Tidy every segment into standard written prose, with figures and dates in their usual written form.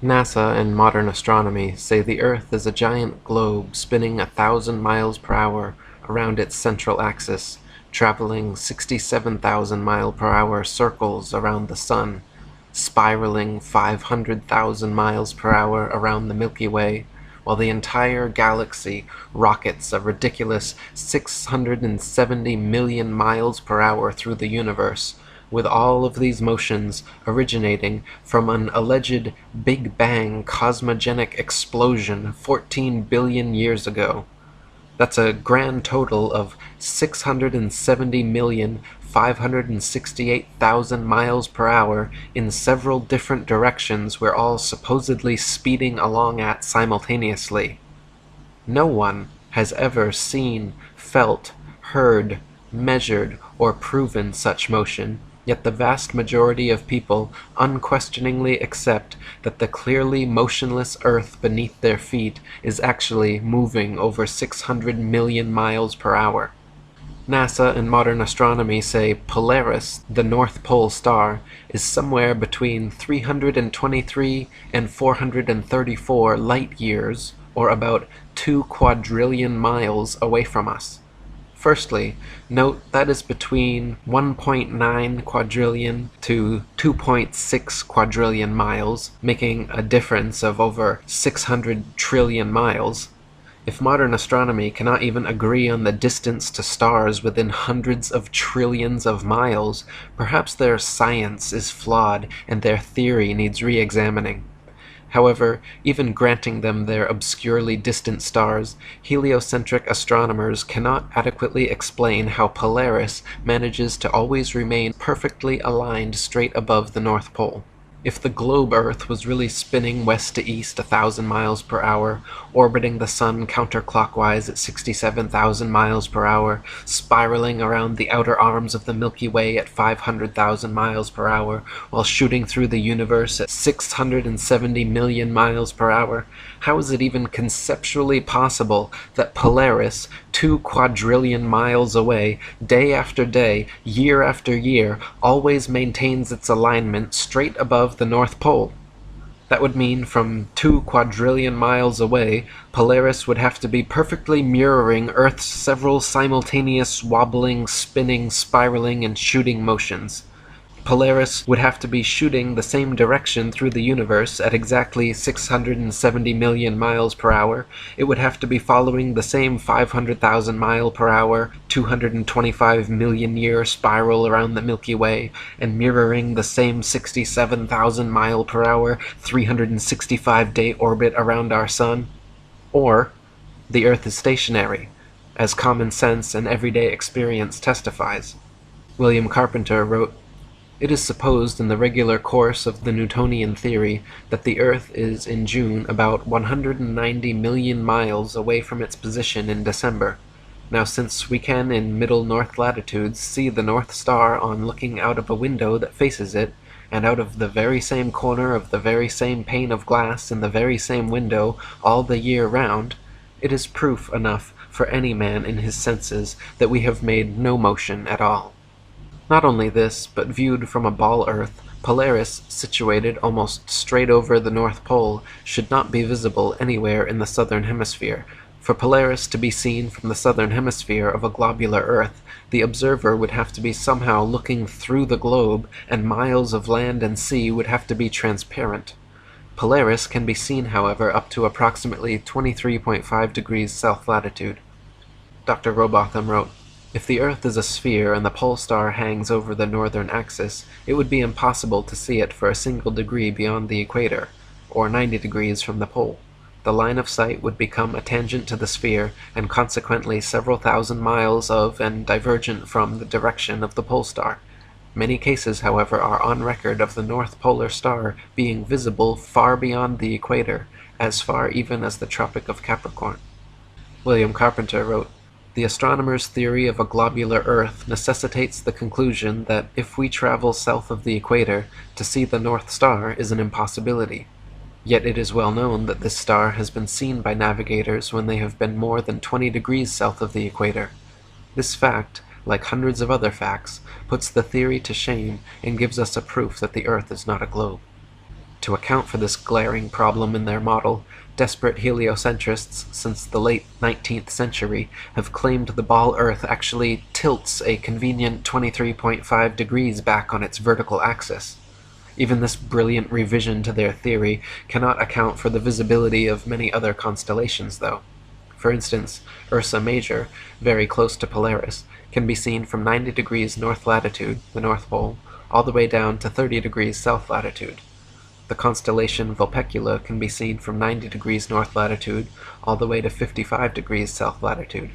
NASA and modern astronomy say the Earth is a giant globe spinning 1,000 miles per hour around its central axis, traveling 67,000 mile per hour circles around the Sun, spiraling 500,000 miles per hour around the Milky Way, while the entire galaxy rockets a ridiculous 670 million miles per hour through the universe, with all of these motions originating from an alleged Big Bang cosmogenic explosion 14 billion years ago. That's a grand total of 670,568,000 miles per hour in several different directions we're all supposedly speeding along at simultaneously. No one has ever seen, felt, heard, measured, or proven such motion, yet the vast majority of people unquestioningly accept that the clearly motionless Earth beneath their feet is actually moving over 600 million miles per hour. NASA and modern astronomy say Polaris, the North Pole star, is somewhere between 323 and 434 light years, or about 2 quadrillion miles away from us. Firstly, note that is between 1.9 quadrillion to 2.6 quadrillion miles, making a difference of over 600 trillion miles. If modern astronomy cannot even agree on the distance to stars within hundreds of trillions of miles, perhaps their science is flawed and their theory needs re-examining. However, even granting them their obscurely distant stars, heliocentric astronomers cannot adequately explain how Polaris manages to always remain perfectly aligned straight above the North Pole. If the globe Earth was really spinning west to east 1,000 miles per hour, orbiting the Sun counterclockwise at 67,000 miles per hour, spiraling around the outer arms of the Milky Way at 500,000 miles per hour, while shooting through the universe at 670 million miles per hour, how is it even conceptually possible that Polaris, 2 quadrillion miles away, day after day, year after year, always maintains its alignment straight above the North Pole? That would mean from 2 quadrillion miles away, Polaris would have to be perfectly mirroring Earth's several simultaneous wobbling, spinning, spiraling, and shooting motions. Polaris would have to be shooting the same direction through the universe at exactly 670 million miles per hour. It would have to be following the same 500,000 mile per hour, 225 million year spiral around the Milky Way, and mirroring the same 67,000 mile per hour, 365-day orbit around our Sun. Or, the Earth is stationary, as common sense and everyday experience testifies. William Carpenter wrote, "It is supposed in the regular course of the Newtonian theory that the Earth is in June about 190 million miles away from its position in December. Now since we can in middle north latitudes see the North Star on looking out of a window that faces it, and out of the very same corner of the very same pane of glass in the very same window all the year round, it is proof enough for any man in his senses that we have made no motion at all." Not only this, but viewed from a ball Earth, Polaris, situated almost straight over the North Pole, should not be visible anywhere in the southern hemisphere. For Polaris to be seen from the southern hemisphere of a globular Earth, the observer would have to be somehow looking through the globe, and miles of land and sea would have to be transparent. Polaris can be seen, however, up to approximately 23.5 degrees south latitude. Dr. Robotham wrote, "If the Earth is a sphere and the pole star hangs over the northern axis, it would be impossible to see it for a single degree beyond the equator, or 90 degrees from the pole. The line of sight would become a tangent to the sphere, and consequently several thousand miles of and divergent from the direction of the pole star. Many cases, however, are on record of the North Polar Star being visible far beyond the equator, as far even as the Tropic of Capricorn." William Carpenter wrote, "The astronomer's theory of a globular Earth necessitates the conclusion that if we travel south of the equator, to see the North Star is an impossibility. Yet it is well known that this star has been seen by navigators when they have been more than 20 degrees south of the equator. This fact, like hundreds of other facts, puts the theory to shame and gives us a proof that the Earth is not a globe." To account for this glaring problem in their model, desperate heliocentrists since the late 19th century have claimed the ball Earth actually tilts a convenient 23.5 degrees back on its vertical axis. Even this brilliant revision to their theory cannot account for the visibility of many other constellations, though. For instance, Ursa Major, very close to Polaris, can be seen from 90 degrees north latitude, the North Pole, all the way down to 30 degrees south latitude. The constellation Vulpecula can be seen from 90 degrees north latitude all the way to 55 degrees south latitude.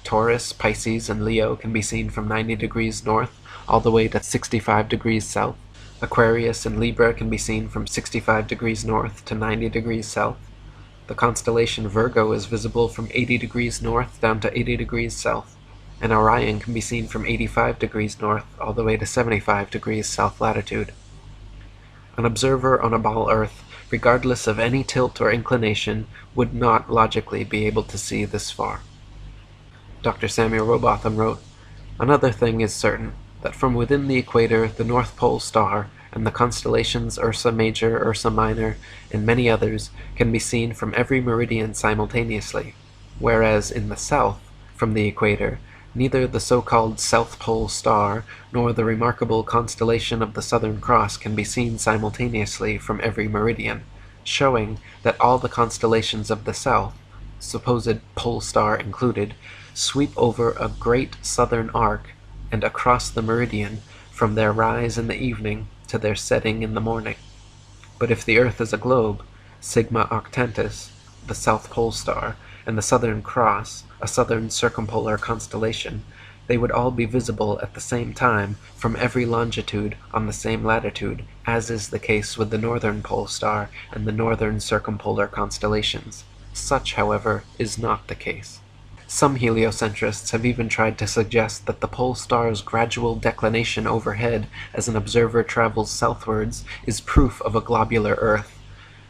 Taurus, Pisces, and Leo can be seen from 90 degrees north all the way to 65 degrees south. Aquarius and Libra can be seen from 65 degrees north to 90 degrees south. The constellation Virgo is visible from 80 degrees north down to 80 degrees south, and Orion can be seen from 85 degrees north all the way to 75 degrees south latitude. An observer on a ball Earth, regardless of any tilt or inclination, would not logically be able to see this far. Dr. Samuel Rowbotham wrote, "Another thing is certain, that from within the equator the North Pole star and the constellations Ursa Major, Ursa Minor, and many others can be seen from every meridian simultaneously, whereas in the south, from the equator, neither the so-called South Pole star nor the remarkable constellation of the Southern Cross can be seen simultaneously from every meridian, showing that all the constellations of the south, supposed pole star included, sweep over a great southern arc and across the meridian from their rise in the evening to their setting in the morning. But if the Earth is a globe, Sigma Octantis, the South Pole star, and the Southern Cross, a southern circumpolar constellation, they would all be visible at the same time from every longitude on the same latitude, as is the case with the Northern Pole star and the northern circumpolar constellations. Such, however, is not the case. Some heliocentrists have even tried to suggest that the pole star's gradual declination overhead as an observer travels southwards is proof of a globular Earth.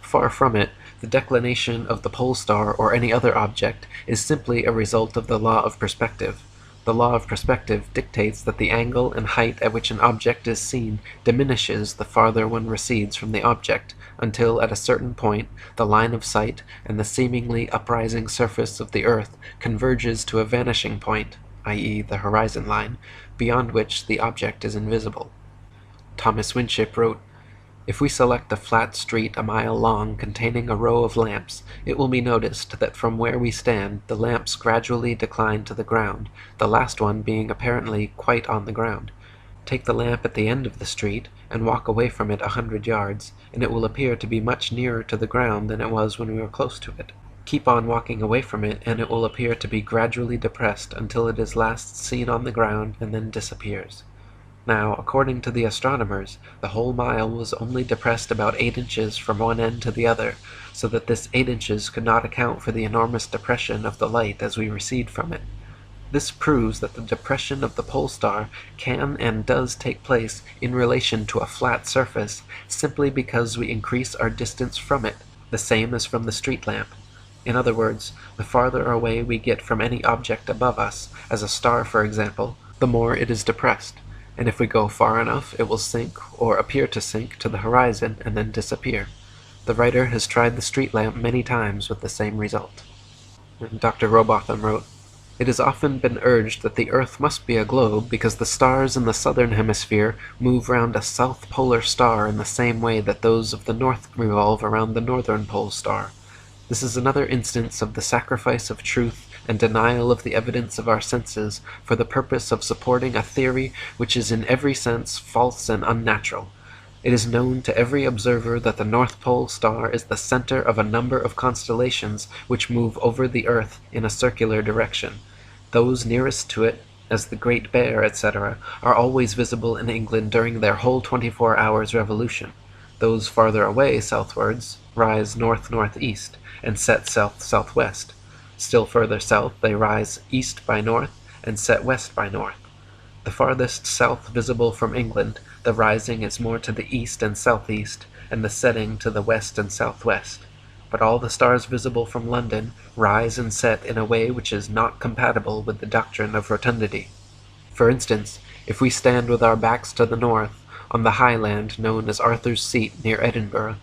Far from it, the declination of the pole star or any other object is simply a result of the law of perspective. The law of perspective dictates that the angle and height at which an object is seen diminishes the farther one recedes from the object, until at a certain point the line of sight and the seemingly uprising surface of the Earth converges to a vanishing point, i.e. the horizon line, beyond which the object is invisible. Thomas Winship wrote, "If we select a flat street a mile long containing a row of lamps, it will be noticed that from where we stand the lamps gradually decline to the ground, the last one being apparently quite on the ground. Take the lamp at the end of the street, and walk away from it 100 yards, and it will appear to be much nearer to the ground than it was when we were close to it. Keep on walking away from it, and it will appear to be gradually depressed until it is last seen on the ground and then disappears. Now, according to the astronomers, the whole mile was only depressed about 8 inches from one end to the other, so that this 8 inches could not account for the enormous depression of the light as we recede from it. This proves that the depression of the pole star can and does take place in relation to a flat surface simply because we increase our distance from it, the same as from the street lamp. In other words, the farther away we get from any object above us, as a star for example, the more it is depressed, and if we go far enough it will sink or appear to sink to the horizon and then disappear. The writer has tried the street lamp many times with the same result." And Dr. Rowbotham wrote, "It has often been urged that the Earth must be a globe because the stars in the southern hemisphere move round a south polar star in the same way that those of the north revolve around the northern pole star. This is another instance of the sacrifice of truth and denial of the evidence of our senses for the purpose of supporting a theory which is in every sense false and unnatural. It is known to every observer that the North Pole star is the center of a number of constellations which move over the Earth in a circular direction. Those nearest to it, as the Great Bear, etc., are always visible in England during their whole 24 hours revolution. Those farther away southwards rise north-northeast and set south-southwest. Still further south they rise east by north and set west by north. The farthest south visible from England, the rising is more to the east and southeast, and the setting to the west and southwest. But all the stars visible from London rise and set in a way which is not compatible with the doctrine of rotundity. For instance, if we stand with our backs to the north, on the high land known as Arthur's Seat near Edinburgh,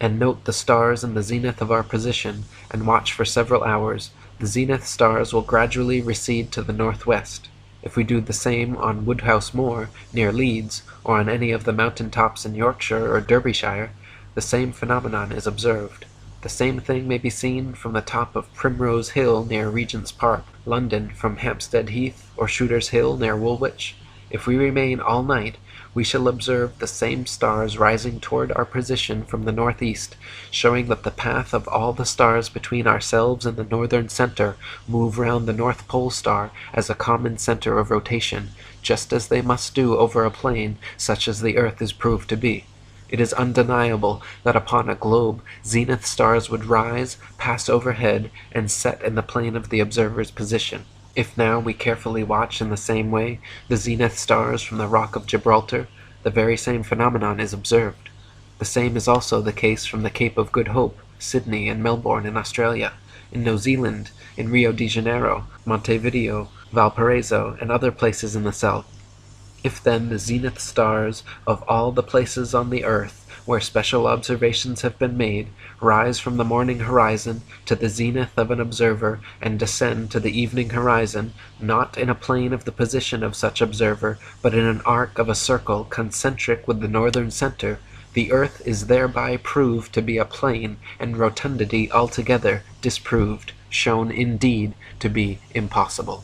and note the stars in the zenith of our position, and watch for several hours, the zenith stars will gradually recede to the northwest. If we do the same on Woodhouse Moor, near Leeds, or on any of the mountain tops in Yorkshire or Derbyshire, the same phenomenon is observed. The same thing may be seen from the top of Primrose Hill near Regent's Park, London, from Hampstead Heath or Shooter's Hill near Woolwich. If we remain all night, we shall observe the same stars rising toward our position from the northeast, showing that the path of all the stars between ourselves and the northern center move round the North Pole star as a common center of rotation, just as they must do over a plane such as the earth is proved to be. It is undeniable that upon a globe zenith stars would rise, pass overhead, and set in the plane of the observer's position. If now we carefully watch in the same way the zenith stars from the Rock of Gibraltar, the very same phenomenon is observed. The same is also the case from the Cape of Good Hope, Sydney and Melbourne in Australia, in New Zealand, in Rio de Janeiro, Montevideo, Valparaiso, and other places in the south. If then the zenith stars of all the places on the earth where special observations have been made rise from the morning horizon to the zenith of an observer and descend to the evening horizon, not in a plane of the position of such observer, but in an arc of a circle concentric with the northern center, the earth is thereby proved to be a plane, and rotundity altogether disproved, shown indeed to be impossible.